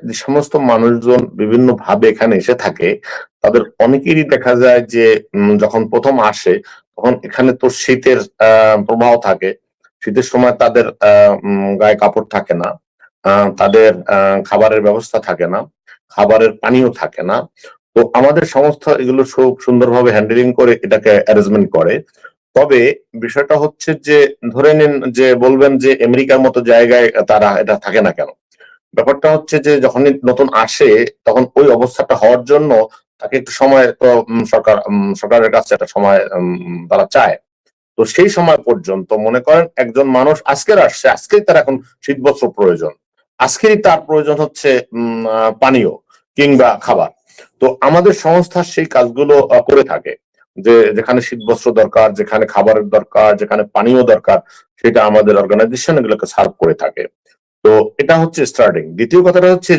যে সমস্ত মানুষজন বিভিন্ন ভাবে এখানে এসে থাকে, তাদের অনেকেরই দেখা যায় যে যখন ১ম আসে তখন এখানে তো শীতের প্রবাহ থাকে। শীতের সময় তাদের গায়ে কাপড় থাকে না। তাদের খাবারের ব্যবস্থা থাকে না। খাবারের পানিও থাকে না। তো আমাদের সংস্থা এগুলো খুব সুন্দরভাবে হ্যান্ডেলিং করে এটাকে অ্যারেঞ্জমেন্ট করে। তবে বিষয়টা হচ্ছে যে ধরে নিন যে বলবেন যে আমেরিকার মতো জায়গায় তারা এটা থাকে না কেন? ব্যাপারটা হচ্ছে যে যখনই নতুন আসে তখন ওই অবস্থাটা হওয়ার জন্য তাকে একটু সময় তো সরকারের কাছে একটা সময় তারা চায়। তো সেই সময় পর্যন্ত মনে করেন একজন মানুষ আজকের আসছে, আজকেই তার এখন শীতবস্ত্র প্রয়োজন। আজকেরই তার প্রয়োজন হচ্ছে পানীয় কিংবা খাবার। তো আমাদের সংস্থা সেই কাজগুলো করে থাকে। যে যেখানে শীতবস্ত্র দরকার, যেখানে খাবারের দরকার, যেখানে পানীয় দরকার সেটা আমাদের অর্গানাইজেশন এগুলোকে সার্ভ করে থাকে। তো এটা হচ্ছে স্টার্টিং। ২য় কথাটা হচ্ছে যে